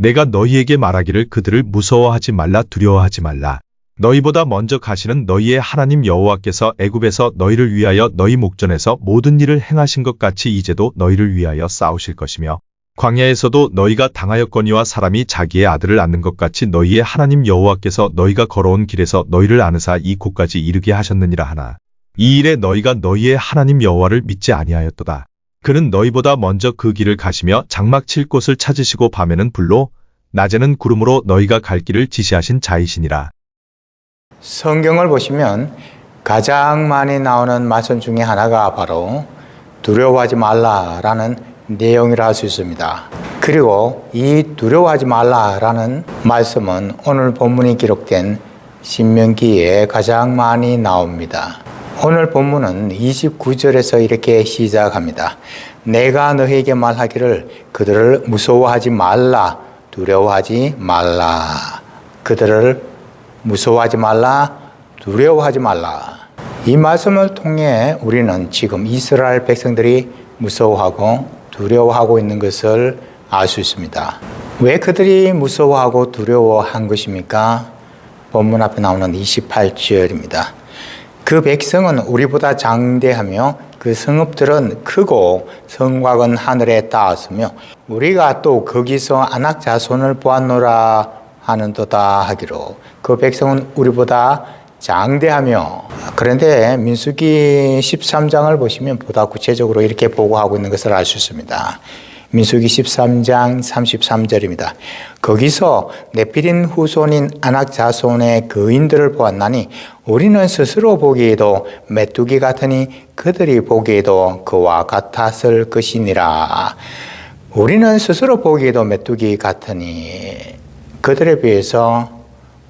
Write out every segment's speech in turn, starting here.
내가 너희에게 말하기를 그들을 무서워하지 말라 두려워하지 말라. 너희보다 먼저 가시는 너희의 하나님 여호와께서 애굽에서 너희를 위하여 너희 목전에서 모든 일을 행하신 것 같이 이제도 너희를 위하여 싸우실 것이며 광야에서도 너희가 당하였거니와 사람이 자기의 아들을 낳는 것 같이 너희의 하나님 여호와께서 너희가 걸어온 길에서 너희를 안으사 이 곳까지 이르게 하셨느니라 하나. 이 일에 너희가 너희의 하나님 여호와를 믿지 아니하였도다. 그는 너희보다 먼저 그 길을 가시며 장막 칠 곳을 찾으시고 밤에는 불로 낮에는 구름으로 너희가 갈 길을 지시하신 자이시니라. 성경을 보시면 가장 많이 나오는 말씀 중에 하나가 바로 두려워하지 말라라는 내용이라 할 수 있습니다. 그리고 이 두려워하지 말라라는 말씀은 오늘 본문이 기록된 신명기에 가장 많이 나옵니다. 오늘 본문은 29절에서 이렇게 시작합니다. 내가 너희에게 말하기를 그들을 무서워하지 말라, 두려워하지 말라. 그들을 무서워하지 말라, 두려워하지 말라. 이 말씀을 통해 우리는 지금 이스라엘 백성들이 무서워하고 두려워하고 있는 것을 알 수 있습니다. 왜 그들이 무서워하고 두려워한 것입니까? 본문 앞에 나오는 28절입니다. 그 백성은 우리보다 장대하며 그 성읍들은 크고 성곽은 하늘에 닿았으며 우리가 또 거기서 아낙 자손을 보았노라 하는도다 하기로 그 백성은 우리보다 장대하며. 그런데 민수기 13장을 보시면 보다 구체적으로 이렇게 보고하고 있는 것을 알 수 있습니다. 민수기 13장 33절입니다. 거기서 네피린 후손인 아낙 자손의 거인들을 보았나니 우리는 스스로 보기에도 메뚜기 같으니 그들이 보기에도 그와 같았을 것이니라. 우리는 스스로 보기에도 메뚜기 같으니 그들에 비해서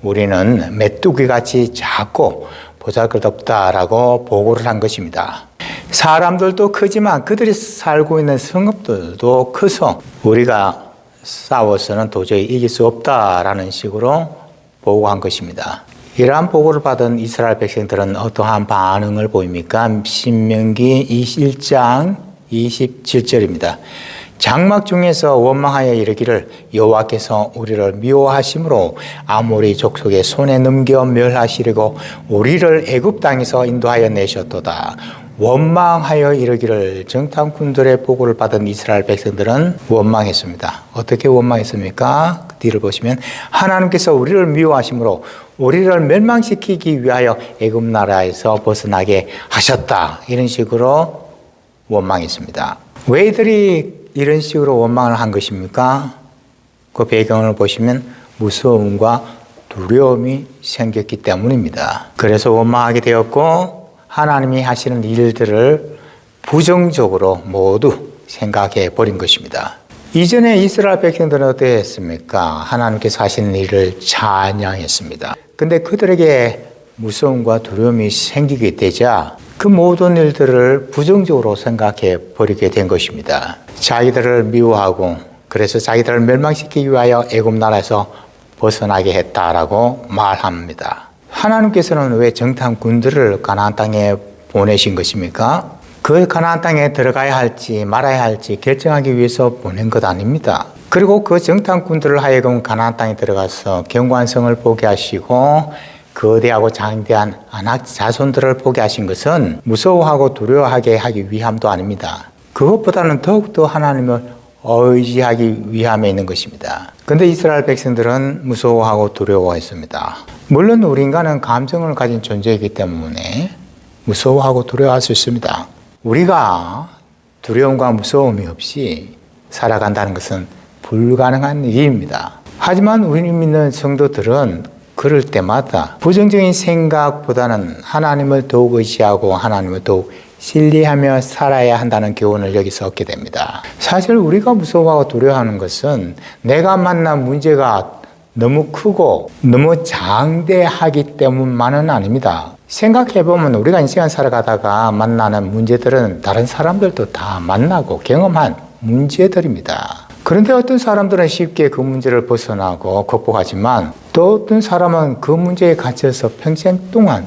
우리는 메뚜기같이 작고 보잘것없다라고 보고를 한 것입니다. 사람들도 크지만 그들이 살고 있는 성읍들도 커서 우리가 싸워서는 도저히 이길 수 없다라는 식으로 보고한 것입니다. 이러한 보고를 받은 이스라엘 백성들은 어떠한 반응을 보입니까? 신명기 21장 27절입니다. 장막 중에서 원망하여 이르기를 여호와께서 우리를 미워하심으로 아모리 족속의 손에 넘겨 멸하시려고 우리를 애굽 땅에서 인도하여 내셨도다. 원망하여 이르기를. 정탐꾼들의 보고를 받은 이스라엘 백성들은 원망했습니다. 어떻게 원망했습니까? 그 뒤를 보시면 하나님께서 우리를 미워하심으로 우리를 멸망시키기 위하여 애굽 나라에서 벗어나게 하셨다. 이런 식으로 원망했습니다. 왜 이들이 이런 식으로 원망을 한 것입니까? 그 배경을 보시면 무서움과 두려움이 생겼기 때문입니다. 그래서 원망하게 되었고 하나님이 하시는 일들을 부정적으로 모두 생각해 버린 것입니다. 이전에 이스라엘 백성들은 어떠했습니까? 하나님께서 하시는 일을 찬양했습니다. 근데 그들에게 무서움과 두려움이 생기게 되자 그 모든 일들을 부정적으로 생각해 버리게 된 것입니다. 자기들을 미워하고 그래서 자기들을 멸망시키기 위하여 애굽 나라에서 벗어나게 했다라고 말합니다. 하나님께서는 왜 정탐꾼들을 가나안 땅에 보내신 것입니까? 그 가나안 땅에 들어가야 할지 말아야 할지 결정하기 위해서 보낸 것 아닙니다. 그리고 그 정탐꾼들을 하여금 가나안 땅에 들어가서 견고한 성을 보게 하시고 거대하고 장대한 아낙 자손들을 보게 하신 것은 무서워하고 두려워하게 하기 위함도 아닙니다. 그것보다는 더욱더 하나님을 의지하기 위함에 있는 것입니다. 그런데 이스라엘 백성들은 무서워하고 두려워했습니다. 물론 우리 인간은 감정을 가진 존재이기 때문에 무서워하고 두려워할 수 있습니다. 우리가 두려움과 무서움이 없이 살아간다는 것은 불가능한 일입니다. 하지만 우리 믿는 성도들은 그럴 때마다 부정적인 생각보다는 하나님을 더욱 의지하고 하나님을 더욱 신뢰하며 살아야 한다는 교훈을 여기서 얻게 됩니다. 사실 우리가 무서워하고 두려워하는 것은 내가 만난 문제가 너무 크고 너무 장대하기 때문만은 아닙니다. 생각해보면 우리가 인생을 살아가다가 만나는 문제들은 다른 사람들도 다 만나고 경험한 문제들입니다. 그런데 어떤 사람들은 쉽게 그 문제를 벗어나고 극복하지만 또 어떤 사람은 그 문제에 갇혀서 평생 동안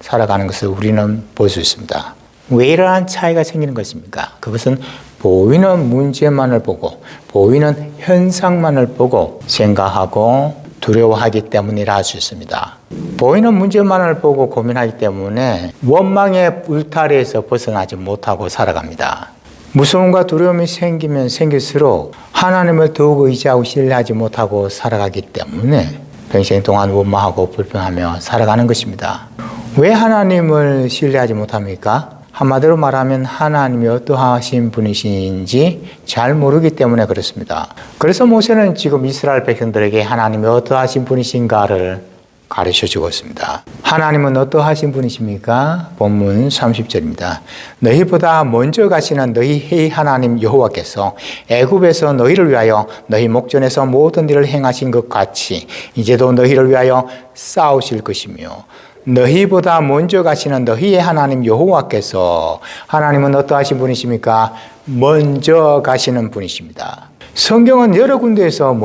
살아가는 것을 우리는 볼 수 있습니다. 왜 이러한 차이가 생기는 것입니까? 그것은 보이는 문제만을 보고 보이는 현상만을 보고 생각하고 두려워하기 때문이라 할 수 있습니다. 보이는 문제만을 보고 고민하기 때문에 원망의 울타리에서 벗어나지 못하고 살아갑니다. 무서움과 두려움이 생기면 생길수록 하나님을 더욱 의지하고 신뢰하지 못하고 살아가기 때문에 평생 동안 원망하고 불평하며 살아가는 것입니다. 왜 하나님을 신뢰하지 못합니까? 한마디로 말하면 하나님이 어떠하신 분이신지 잘 모르기 때문에 그렇습니다. 그래서 모세는 지금 이스라엘 백성들에게 하나님이 어떠하신 분이신가를 가르쳐 주고 있습니다. 하나님은 어떠하신 분이십니까? 본문 30절입니다. 너희보다 먼저 가시는 너희 하나님 여호와께서 애굽에서 너희를 위하여 너희 목전에서 모든 일을 행하신 것 같이 이제도 너희를 위하여 싸우실 것이며 너희보다 먼저 가시는 너희의 하나님 여호와께서 하나님은 어떠하신 분이십니까? 먼저 가시는 분이십니다. 성경은 여러 군데에서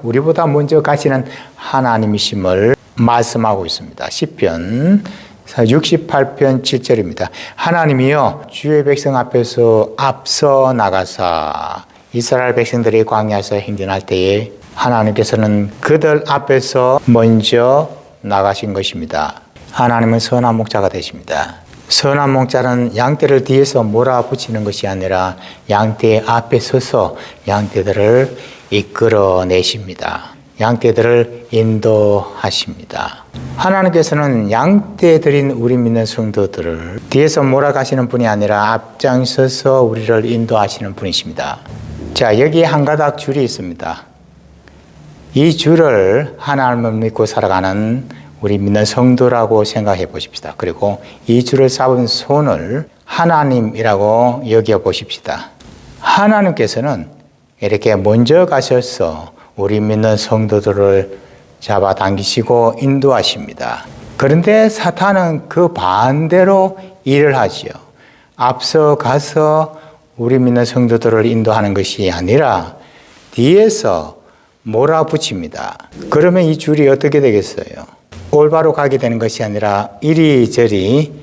우리보다 먼저 가시는 하나님이심을 말씀하고 있습니다. 시편 68편 7절입니다. 하나님이여 주의 백성 앞에서 앞서 나가사 이스라엘 백성들이 광야에서 행진할 때에 하나님께서는 그들 앞에서 먼저 나가신 것입니다. 하나님은 선한 목자가 되십니다. 선한 목자는 양떼를 뒤에서 몰아붙이는 것이 아니라 양떼 앞에 서서 양떼들을 이끌어내십니다. 양떼들을 인도하십니다. 하나님께서는 양떼들인 우리 믿는 성도들을 뒤에서 몰아가시는 분이 아니라 앞장서서 우리를 인도하시는 분이십니다. 자, 여기에 한 가닥 줄이 있습니다. 이 줄을 하나님을 믿고 살아가는 우리 믿는 성도라고 생각해 보십시다. 그리고 이 줄을 잡은 손을 하나님이라고 여겨 보십시다. 하나님께서는 이렇게 먼저 가셔서 우리 믿는 성도들을 잡아당기시고 인도하십니다. 그런데 사탄은 그 반대로 일을 하지요. 앞서 가서 우리 믿는 성도들을 인도하는 것이 아니라 뒤에서 몰아붙입니다. 그러면 이 줄이 어떻게 되겠어요? 올바로 가게 되는 것이 아니라 이리저리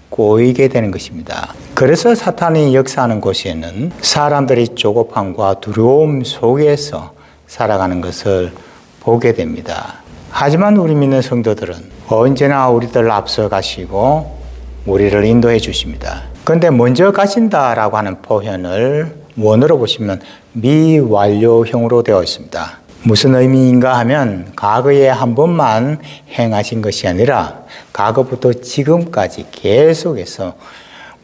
꼬이게 되는 것입니다. 그래서 사탄이 역사하는 곳에는 사람들이 조급함과 두려움 속에서 살아가는 것을 보게 됩니다. 하지만 우리 믿는 성도들은 언제나 우리들 앞서 가시고 우리를 인도해 주십니다. 그런데 먼저 가신다라고 하는 표현을 원어로 보시면 미완료형으로 되어 있습니다. 무슨 의미인가 하면 과거에 한 번만 행하신 것이 아니라 과거부터 지금까지 계속해서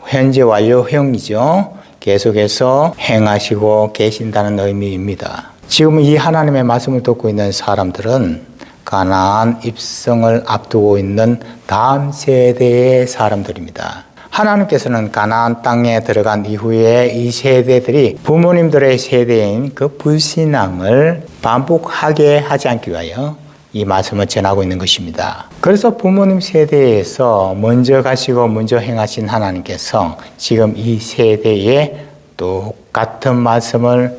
현재 완료형이죠. 계속해서 행하시고 계신다는 의미입니다. 지금 이 하나님의 말씀을 듣고 있는 사람들은 가나안 입성을 앞두고 있는 다음 세대의 사람들입니다. 하나님께서는 가나안 땅에 들어간 이후에 이 세대들이 부모님들의 세대인 그 불신앙을 반복하게 하지 않기 위하여 이 말씀을 전하고 있는 것입니다. 그래서 부모님 세대에서 먼저 가시고 먼저 행하신 하나님께서 지금 이 세대에 똑같은 말씀을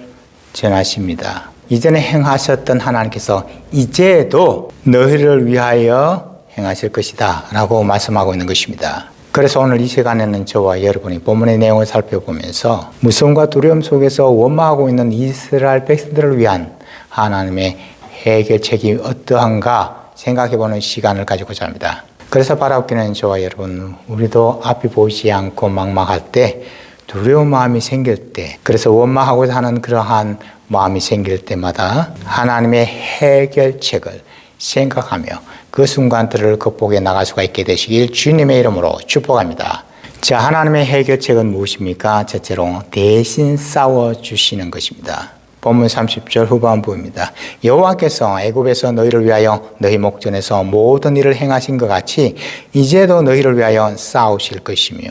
전하십니다. 이전에 행하셨던 하나님께서 이제도 너희를 위하여 행하실 것이다 라고 말씀하고 있는 것입니다. 그래서 오늘 이 시간에는 저와 여러분이 본문의 내용을 살펴보면서 무서움과 두려움 속에서 원망하고 있는 이스라엘 백성들을 위한 하나님의 해결책이 어떠한가 생각해보는 시간을 가지고자 합니다. 그래서 바라옵기는 저와 여러분, 우리도 앞이 보이지 않고 막막할 때, 두려운 마음이 생길 때, 그래서 원망하고자 하는 그러한 마음이 생길 때마다 하나님의 해결책을 생각하며 그 순간들을 극복해 나갈 수가 있게 되시길 주님의 이름으로 축복합니다. 자, 하나님의 해결책은 무엇입니까? 첫째로 대신 싸워주시는 것입니다. 본문 30절 후반부입니다. 여호와께서 애굽에서 너희를 위하여 너희 목전에서 모든 일을 행하신 것 같이 이제도 너희를 위하여 싸우실 것이며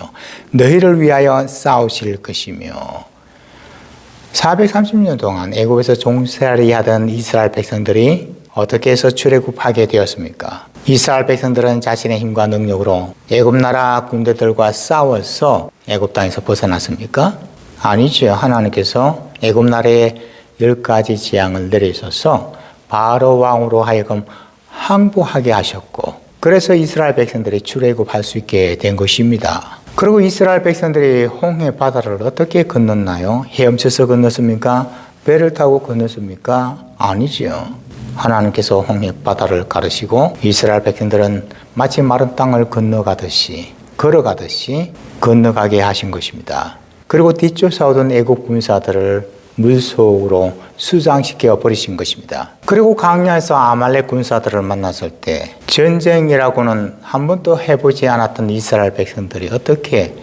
너희를 위하여 싸우실 것이며 430년 동안 애굽에서 종살이 하던 이스라엘 백성들이 어떻게 해서 출애굽하게 되었습니까? 이스라엘 백성들은 자신의 힘과 능력으로 애굽 나라 군대들과 싸워서 애굽 땅에서 벗어났습니까? 아니죠. 하나님께서 애굽 나라에 10가지 재앙을 내리셔서 바로 왕으로 하여금 항복하게 하셨고, 그래서 이스라엘 백성들이 출애굽할 수 있게 된 것입니다. 그리고 이스라엘 백성들이 홍해 바다를 어떻게 건넜나요? 헤엄쳐서 건넜습니까? 배를 타고 건넜습니까? 아니지요. 하나님께서 홍해 바다를 가르시고 이스라엘 백성들은 마치 마른 땅을 건너가듯이 걸어가듯이 건너가게 하신 것입니다. 그리고 뒤쫓아오던 애국 군사들을 물속으로 수장시켜 버리신 것입니다. 그리고 광야에서 아말렉 군사들을 만났을 때 전쟁이라고는 한 번도 해보지 않았던 이스라엘 백성들이 어떻게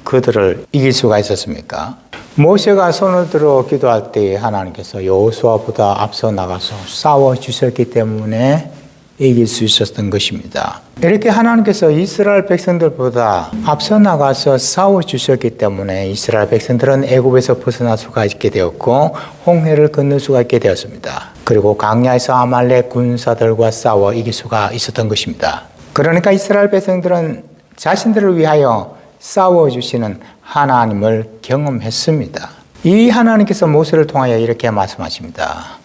그들을 이길 수가 있었습니까? 모세가 손을 들어 기도할 때 하나님께서 여호수아보다 앞서 나가서 싸워 주셨기 때문에 이길 수 있었던 것입니다. 이렇게 하나님께서 이스라엘 백성들보다 앞서 나가서 싸워 주셨기 때문에 이스라엘 백성들은 애굽에서 벗어날 수가 있게 되었고 홍해를 건널 수가 있게 되었습니다. 그리고 광야에서 아말렉 군사들과 싸워 이길 수가 있었던 것입니다. 그러니까 이스라엘 백성들은 자신들을 위하여 싸워 주시는 하나님을 경험했습니다. 이 하나님께서 모세를 통하여 이렇게 말씀하십니다.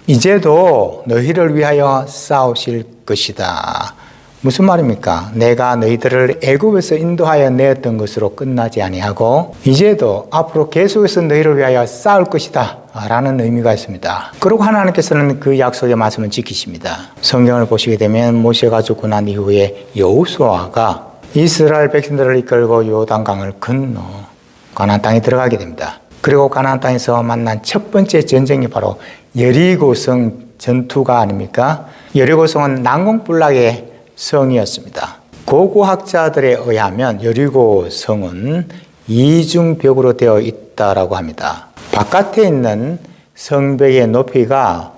이제도 너희를 위하여 싸우실 것이다. 무슨 말입니까? 내가 너희들을 애굽에서 인도하여 내었던 것으로 끝나지 아니하고 이제도 앞으로 계속해서 너희를 위하여 싸울 것이다 라는 의미가 있습니다. 그리고 하나님께서는 그 약속의 말씀을 지키십니다. 성경을 보시게 되면 모세가 죽고 난 이후에 여호수아가 이스라엘 백성들을 이끌고 요단강을 건너 가나안 땅에 들어가게 됩니다. 그리고 가나안 땅에서 만난 첫 번째 전쟁이 바로 여리고성 전투가 아닙니까? 여리고성은 난공불락의 성이었습니다. 고고학자들에 의하면 여리고성은 이중벽으로 되어 있다라고 합니다. 바깥에 있는 성벽의 높이가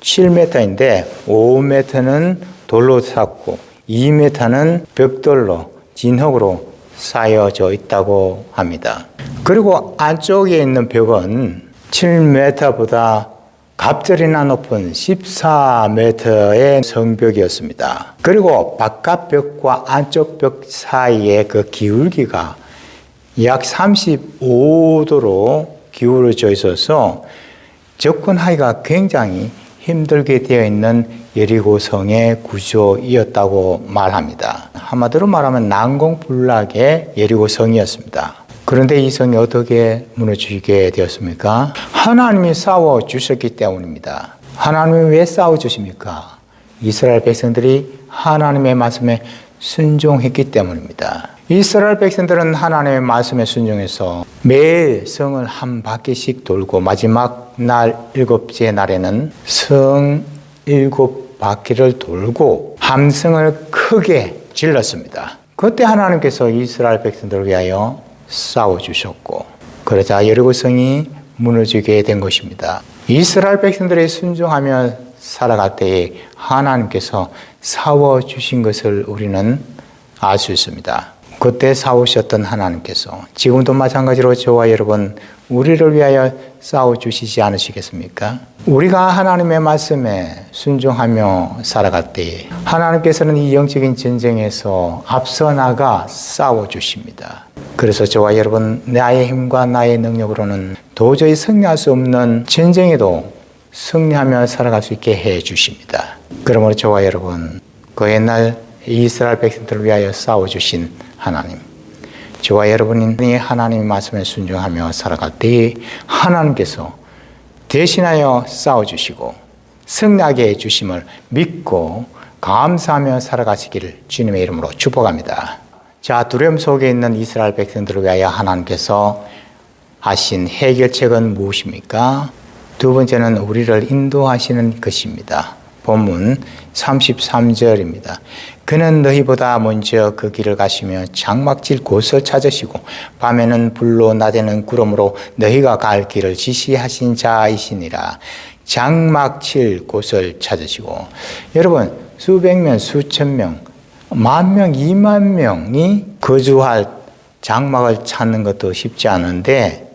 7m인데 5m는 돌로 쌓고 2m는 벽돌로 진흙으로 쌓여져 있다고 합니다. 그리고 안쪽에 있는 벽은 7m보다 갑절이나 높은 14m의 성벽이었습니다. 그리고 바깥 벽과 안쪽 벽 사이의 그 기울기가 약 35도로 기울어져 있어서 접근하기가 굉장히 힘들게 되어 있는 여리고성의 구조이었다고 말합니다. 한마디로 말하면 난공불락의 여리고성이었습니다. 그런데 이 성이 어떻게 무너지게 되었습니까? 하나님이 싸워 주셨기 때문입니다. 하나님이 왜 싸워 주십니까? 이스라엘 백성들이 하나님의 말씀에 순종했기 때문입니다. 이스라엘 백성들은 하나님의 말씀에 순종해서 매일 성을 한 바퀴씩 돌고 마지막 날 7째 날에는 성 7바퀴를 돌고 함성을 크게 질렀습니다. 그때 하나님께서 이스라엘 백성들을 위하여 싸워주셨고 그러자 여리고성이 무너지게 된 것입니다. 이스라엘 백성들이 순종하며 살아갈 때에 하나님께서 싸워주신 것을 우리는 알 수 있습니다. 그때 싸우셨던 하나님께서 지금도 마찬가지로 저와 여러분 우리를 위하여 싸워주시지 않으시겠습니까? 우리가 하나님의 말씀에 순종하며 살아갈 때에 하나님께서는 이 영적인 전쟁에서 앞서 나가 싸워주십니다. 그래서 저와 여러분 나의 힘과 나의 능력으로는 도저히 승리할 수 없는 전쟁에도 승리하며 살아갈 수 있게 해 주십니다. 그러므로 저와 여러분 그 옛날 이스라엘 백성들을 위하여 싸워주신 하나님, 저와 여러분이 하나님의 말씀에 순종하며 살아갈 때 하나님께서 대신하여 싸워주시고 승리하게 해주심을 믿고 감사하며 살아가시기를 주님의 이름으로 축복합니다. 자, 두려움 속에 있는 이스라엘 백성들을 위하여 하나님께서 하신 해결책은 무엇입니까? 두 번째는 우리를 인도하시는 것입니다. 본문 33절입니다. 그는 너희보다 먼저 그 길을 가시며 장막질 곳을 찾으시고 밤에는 불로 낮에는 구름으로 너희가 갈 길을 지시하신 자이시니라. 장막칠 곳을 찾으시고 여러분 수백 명, 수천 명, 만 명, 2만 명이 거주할 장막을 찾는 것도 쉽지 않은데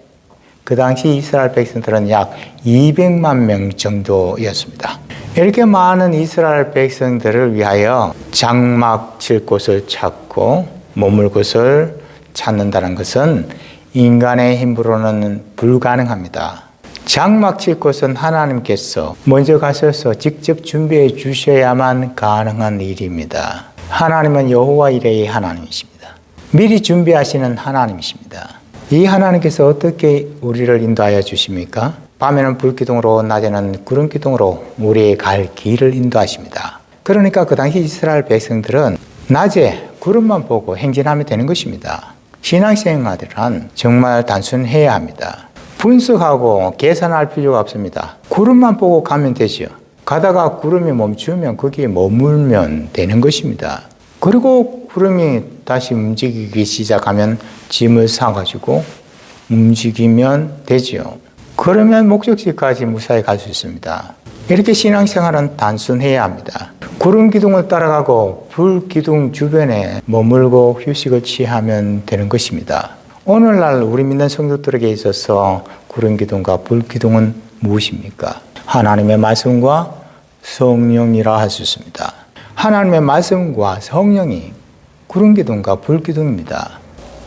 그 당시 이스라엘 백성들은 약 200만 명 정도였습니다. 이렇게 많은 이스라엘 백성들을 위하여 장막 칠 곳을 찾고 머물 곳을 찾는다는 것은 인간의 힘으로는 불가능합니다. 장막 칠 곳은 하나님께서 먼저 가셔서 직접 준비해 주셔야만 가능한 일입니다. 하나님은 여호와 이레의 하나님이십니다. 미리 준비하시는 하나님이십니다. 이 하나님께서 어떻게 우리를 인도하여 주십니까? 밤에는 불기둥으로 낮에는 구름기둥으로 우리의 갈 길을 인도하십니다. 그러니까 그 당시 이스라엘 백성들은 낮에 구름만 보고 행진하면 되는 것입니다. 신앙생활이란 정말 단순해야 합니다. 분석하고 계산할 필요가 없습니다. 구름만 보고 가면 되죠. 가다가 구름이 멈추면 거기에 머물면 되는 것입니다. 그리고 구름이 다시 움직이기 시작하면 짐을 사가지고 움직이면 되죠. 그러면 목적지까지 무사히 갈 수 있습니다. 이렇게 신앙생활은 단순해야 합니다. 구름 기둥을 따라가고 불 기둥 주변에 머물고 휴식을 취하면 되는 것입니다. 오늘날 우리 믿는 성도들에게 있어서 구름 기둥과 불 기둥은 무엇입니까? 하나님의 말씀과 성령이라 할 수 있습니다. 하나님의 말씀과 성령이 구름 기둥과 불 기둥입니다.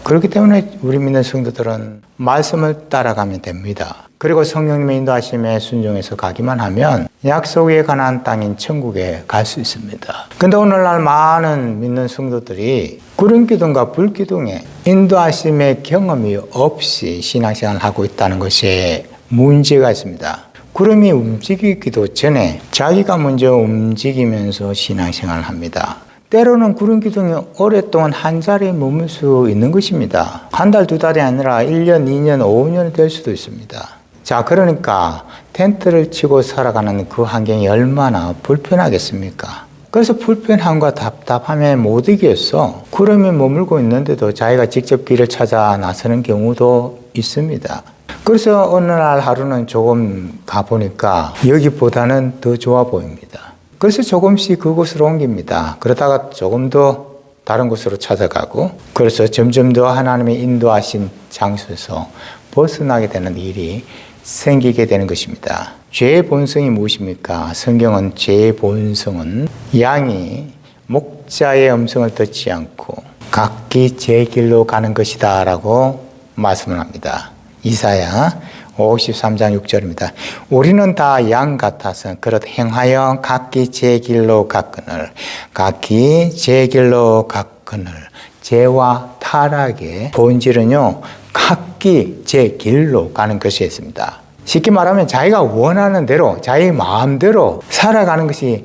그렇기 때문에 우리 믿는 성도들은 말씀을 따라가면 됩니다. 그리고 성령님의 인도하심에 순종해서 가기만 하면 약속에 관한 땅인 천국에 갈 수 있습니다. 근데 오늘날 많은 믿는 성도들이 구름 기둥과 불 기둥에 인도하심의 경험이 없이 신앙생활을 하고 있다는 것에 문제가 있습니다. 구름이 움직이기도 전에 자기가 먼저 움직이면서 신앙생활을 합니다. 때로는 구름 기둥이 오랫동안 한 자리에 머물 수 있는 것입니다. 한 달, 두 달이 아니라 1년, 2년, 5년이 될 수도 있습니다. 자, 그러니까 텐트를 치고 살아가는 그 환경이 얼마나 불편하겠습니까? 그래서 불편함과 답답함에 못 이겨서 구름이 머물고 있는데도 자기가 직접 길을 찾아 나서는 경우도 있습니다. 그래서 어느 날 하루는 조금 가보니까 여기보다는 더 좋아 보입니다. 그래서 조금씩 그곳으로 옮깁니다. 그러다가 조금 더 다른 곳으로 찾아가고, 그래서 점점 더 하나님의 인도하신 장소에서 벗어나게 되는 일이 생기게 되는 것입니다. 죄의 본성이 무엇입니까? 성경은 죄의 본성은 양이 목자의 음성을 듣지 않고 각기 제 길로 가는 것이다 라고 말씀을 합니다. 이사야 53장 6절입니다. 우리는 다 양 같아서 그릇 행하여 각기 제 길로 갔거늘 각기 제 길로 갔거늘 죄와 타락의 본질은요 각기 제 길로 가는 것이었습니다. 쉽게 말하면 자기가 원하는 대로 자기 마음대로 살아가는 것이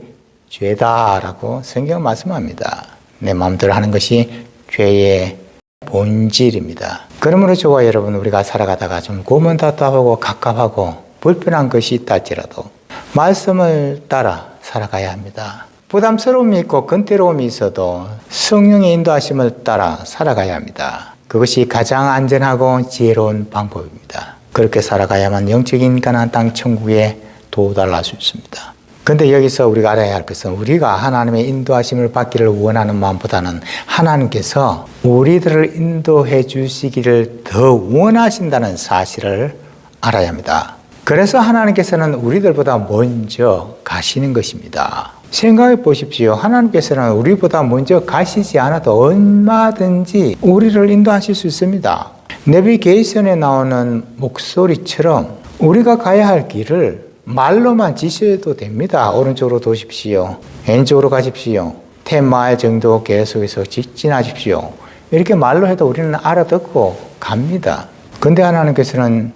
죄다라고 성경은 말씀합니다. 내 마음대로 하는 것이 죄의 본질입니다. 그러므로 저와 여러분 우리가 살아가다가 좀 고문답답하고 갑갑하고 불편한 것이 있다 할지라도 말씀을 따라 살아가야 합니다. 부담스러움이 있고 건태로움이 있어도 성령의 인도하심을 따라 살아가야 합니다. 그것이 가장 안전하고 지혜로운 방법입니다. 그렇게 살아가야만 영적인 가나안 땅 천국에 도달할 수 있습니다. 그런데 여기서 우리가 알아야 할 것은 우리가 하나님의 인도하심을 받기를 원하는 마음보다는 하나님께서 우리들을 인도해 주시기를 더 원하신다는 사실을 알아야 합니다. 그래서 하나님께서는 우리들보다 먼저 가시는 것입니다. 생각해 보십시오. 하나님께서는 우리보다 먼저 가시지 않아도 얼마든지 우리를 인도하실 수 있습니다. 내비게이션에 나오는 목소리처럼 우리가 가야 할 길을 말로만 지시해도 됩니다. 오른쪽으로 도십시오. 왼쪽으로 가십시오. 10마일 정도 계속해서 직진하십시오. 이렇게 말로 해도 우리는 알아듣고 갑니다. 근데 하나님께서는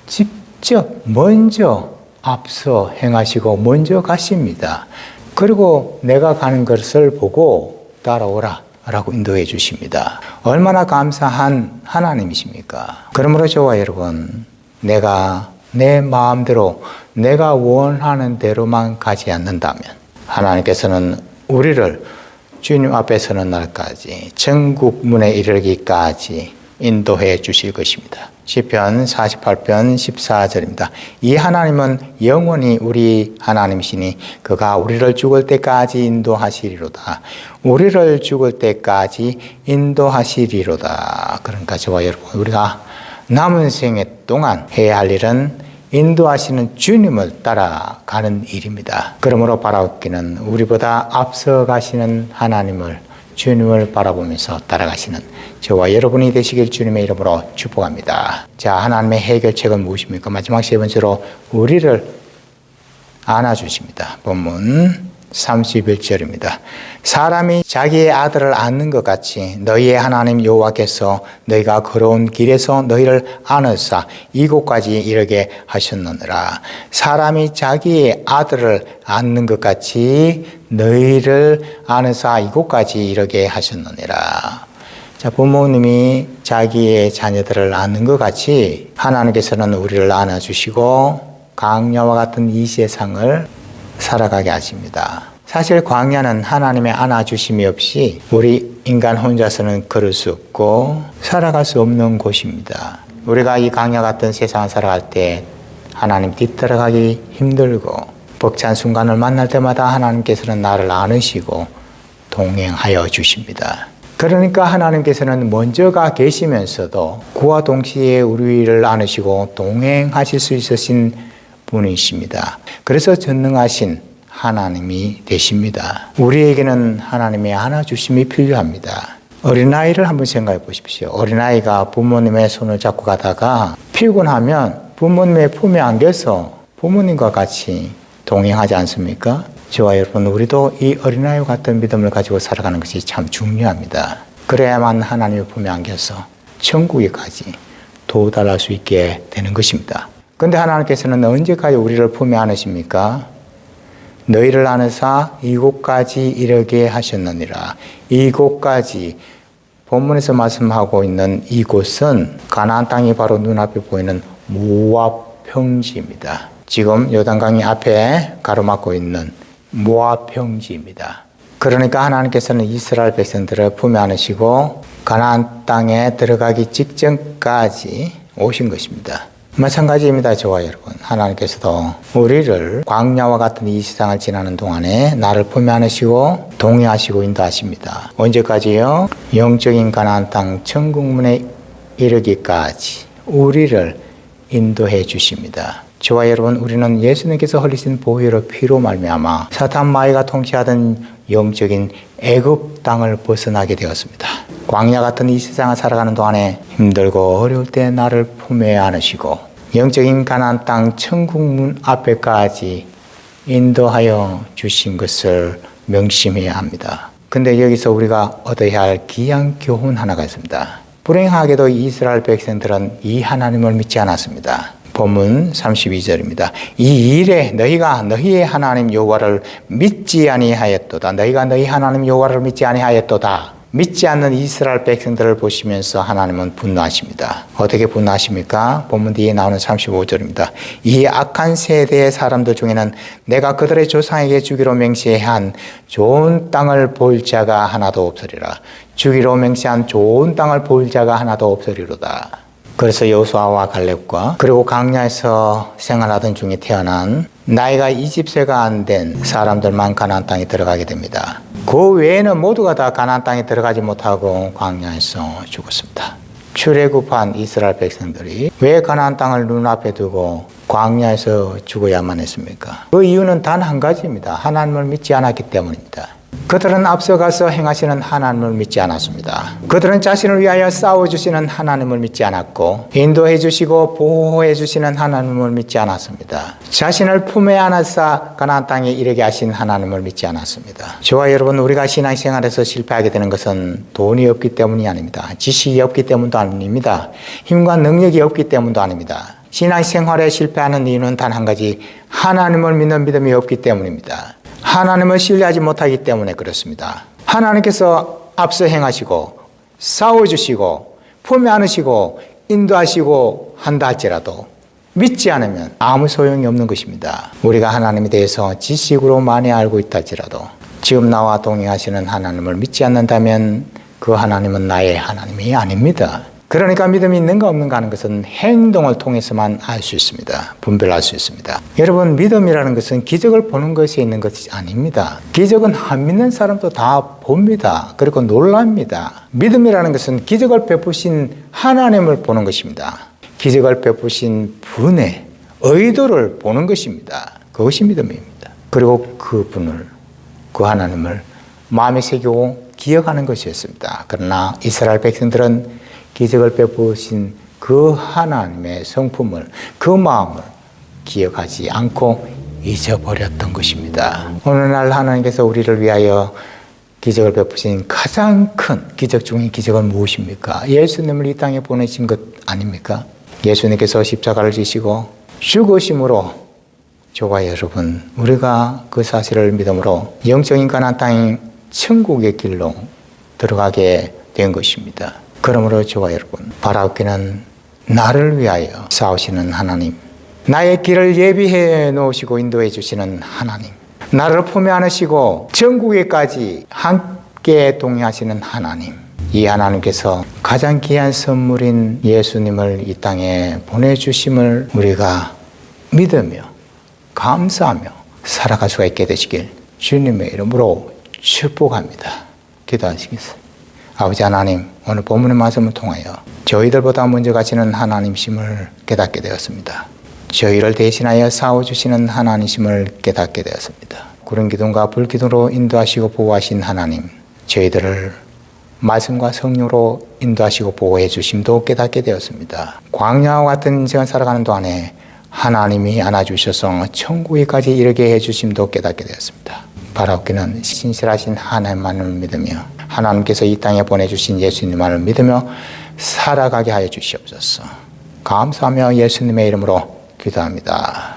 직접 먼저 앞서 행하시고 먼저 가십니다. 그리고 내가 가는 것을 보고 따라오라 라고 인도해 주십니다. 얼마나 감사한 하나님이십니까? 그러므로 저와 여러분, 내가 내 마음대로 내가 원하는 대로만 가지 않는다면 하나님께서는 우리를 주님 앞에 서는 날까지 천국 문에 이르기까지 인도해 주실 것입니다. 시편 48편 14절입니다. 이 하나님은 영원히 우리 하나님이시니 그가 우리를 죽을 때까지 인도하시리로다. 우리를 죽을 때까지 인도하시리로다. 그러니까 저와 여러분 우리가 남은 생애 동안 해야 할 일은 인도하시는 주님을 따라가는 일입니다. 그러므로 바라옵기는 우리보다 앞서 가시는 하나님을 주님을 바라보면서 따라가시는 저와 여러분이 되시길 주님의 이름으로 축복합니다. 자, 하나님의 해결책은 무엇입니까? 마지막 세 번째로 우리를 안아주십니다. 본문 31절입니다. 사람이 자기의 아들을 안는 것 같이 너희의 하나님 여호와께서 너희가 걸어온 길에서 너희를 안으사 이곳까지 이르게 하셨느니라. 사람이 자기의 아들을 안는 것 같이 너희를 안으사 이곳까지 이르게 하셨느니라. 자, 부모님이 자기의 자녀들을 안는 것 같이 하나님께서는 우리를 안아주시고 광야와 같은 이 세상을 살아가게 하십니다. 사실 광야는 하나님의 안아주심이 없이 우리 인간 혼자서는 걸을 수 없고 살아갈 수 없는 곳입니다. 우리가 이 광야 같은 세상을 살아갈 때 하나님 뒤따라가기 힘들고 벅찬 순간을 만날 때마다 하나님께서는 나를 안으시고 동행하여 주십니다. 그러니까 하나님께서는 먼저가 계시면서도 그와 동시에 우리를 안으시고 동행하실 수 있으신 분이십니다. 그래서 전능하신 하나님이 되십니다. 우리에게는 하나님의 안아주심이 필요합니다. 어린아이를 한번 생각해 보십시오. 어린아이가 부모님의 손을 잡고 가다가 피곤하면 부모님의 품에 안겨서 부모님과 같이 동행하지 않습니까? 저와 여러분, 우리도 이 어린아이와 같은 믿음을 가지고 살아가는 것이 참 중요합니다. 그래야만 하나님의 품에 안겨서 천국에까지 도달할 수 있게 되는 것입니다. 그런데 하나님께서는 언제까지 우리를 품에 안으십니까? 너희를 안으사 이곳까지 이르게 하셨느니라. 이곳까지, 본문에서 말씀하고 있는 이곳은 가나안 땅이 바로 눈앞에 보이는 모압 평지입니다. 지금 요단강이 앞에 가로막고 있는 모압 평지입니다. 그러니까 하나님께서는 이스라엘 백성들을 품에 안으시고 가나안 땅에 들어가기 직전까지 오신 것입니다. 마찬가지입니다. 저와 여러분, 하나님께서도 우리를 광야와 같은 이 세상을 지나는 동안에 나를 품에 안으시고 동행하시고 인도하십니다. 언제까지요? 영적인 가나안 땅 천국문에 이르기까지 우리를 인도해 주십니다. 저와 여러분, 우리는 예수님께서 흘리신 보혈의 피로 말미암아 사탄 마귀가 통치하던 영적인 애굽 땅을 벗어나게 되었습니다. 광야 같은 이 세상을 살아가는 동안에 힘들고 어려울 때 나를 품에 안으시고 영적인 가나안 땅 천국문 앞에까지 인도하여 주신 것을 명심해야 합니다. 근데 여기서 우리가 얻어야 할 귀한 교훈 하나가 있습니다. 불행하게도 이스라엘 백성들은 이 하나님을 믿지 않았습니다. 본문 32절입니다. 이 일에 너희가 너희의 하나님 여호와를 믿지 아니하였도다. 너희가 너희 하나님 여호와를 믿지 아니하였도다. 믿지 않는 이스라엘 백성들을 보시면서 하나님은 분노하십니다. 어떻게 분노하십니까? 본문 뒤에 나오는 35절입니다. 이 악한 세대의 사람들 중에는 내가 그들의 조상에게 주기로 맹세한 좋은 땅을 볼 자가 하나도 없으리라. 주기로 맹세한 좋은 땅을 볼 자가 하나도 없으리로다. 그래서 여호수아와 갈렙과 그리고 광야에서 생활하던 중에 태어난 나이가 20세가 안 된 사람들만 가나안 땅에 들어가게 됩니다. 그 외에는 모두가 다 가나안 땅에 들어가지 못하고 광야에서 죽었습니다. 출애굽한 이스라엘 백성들이 왜 가나안 땅을 눈앞에 두고 광야에서 죽어야만 했습니까? 그 이유는 단 한 가지입니다. 하나님을 믿지 않았기 때문입니다. 그들은 앞서가서 행하시는 하나님을 믿지 않았습니다. 그들은 자신을 위하여 싸워주시는 하나님을 믿지 않았고 인도해 주시고 보호해 주시는 하나님을 믿지 않았습니다. 자신을 품에 안아서 가나안 땅에 이르게 하신 하나님을 믿지 않았습니다. 저와 여러분, 우리가 신앙생활에서 실패하게 되는 것은 돈이 없기 때문이 아닙니다. 지식이 없기 때문도 아닙니다. 힘과 능력이 없기 때문도 아닙니다. 신앙생활에 실패하는 이유는 단 한 가지, 하나님을 믿는 믿음이 없기 때문입니다. 하나님을 신뢰하지 못하기 때문에 그렇습니다. 하나님께서 앞서 행하시고 싸워주시고 품에 안으시고 인도하시고 한다 할지라도 믿지 않으면 아무 소용이 없는 것입니다. 우리가 하나님에 대해서 지식으로 많이 알고 있다 할지라도 지금 나와 동행하시는 하나님을 믿지 않는다면 그 하나님은 나의 하나님이 아닙니다. 그러니까 믿음이 있는가 없는가 하는 것은 행동을 통해서만 알 수 있습니다. 분별할 수 있습니다. 여러분, 믿음이라는 것은 기적을 보는 것이 있는 것이 아닙니다. 기적은 안 믿는 사람도 다 봅니다. 그리고 놀랍니다. 믿음이라는 것은 기적을 베푸신 하나님을 보는 것입니다. 기적을 베푸신 분의 의도를 보는 것입니다. 그것이 믿음입니다. 그리고 그 분을, 그 하나님을 마음에 새기고 기억하는 것이었습니다. 그러나 이스라엘 백성들은 기적을 베푸신 그 하나님의 성품을, 그 마음을 기억하지 않고 잊어버렸던 것입니다. 오늘날 하나님께서 우리를 위하여 기적을 베푸신 가장 큰 기적 중의 기적은 무엇입니까? 예수님을 이 땅에 보내신 것 아닙니까? 예수님께서 십자가를 지시고 죽으심으로 저와 여러분, 우리가 그 사실을 믿음으로 영적인 가나안 땅인 천국의 길로 들어가게 된 것입니다. 그러므로 저와 여러분, 바라옵기는 나를 위하여 싸우시는 하나님, 나의 길을 예비해 놓으시고 인도해 주시는 하나님, 나를 품에 안으시고 천국에까지 함께 동행하시는 하나님, 이 하나님께서 가장 귀한 선물인 예수님을 이 땅에 보내주심을 우리가 믿으며 감사하며 살아갈 수가 있게 되시길 주님의 이름으로 축복합니다. 기도하시겠습니다. 아버지 하나님, 오늘 본문의 말씀을 통하여 저희들보다 먼저 가시는 하나님심을 깨닫게 되었습니다. 저희를 대신하여 싸워주시는 하나님심을 깨닫게 되었습니다. 구름 기둥과 불 기둥으로 인도하시고 보호하신 하나님, 저희들을 말씀과 성령으로 인도하시고 보호해 주심도 깨닫게 되었습니다. 광야와 같은 인생을 살아가는 동안에 하나님이 안아주셔서 천국에까지 이르게 해주심도 깨닫게 되었습니다. 바라옵기는 신실하신 하나님만을 믿으며 하나님께서 이 땅에 보내주신 예수님만을 믿으며 살아가게 하여 주시옵소서. 감사하며 예수님의 이름으로 기도합니다.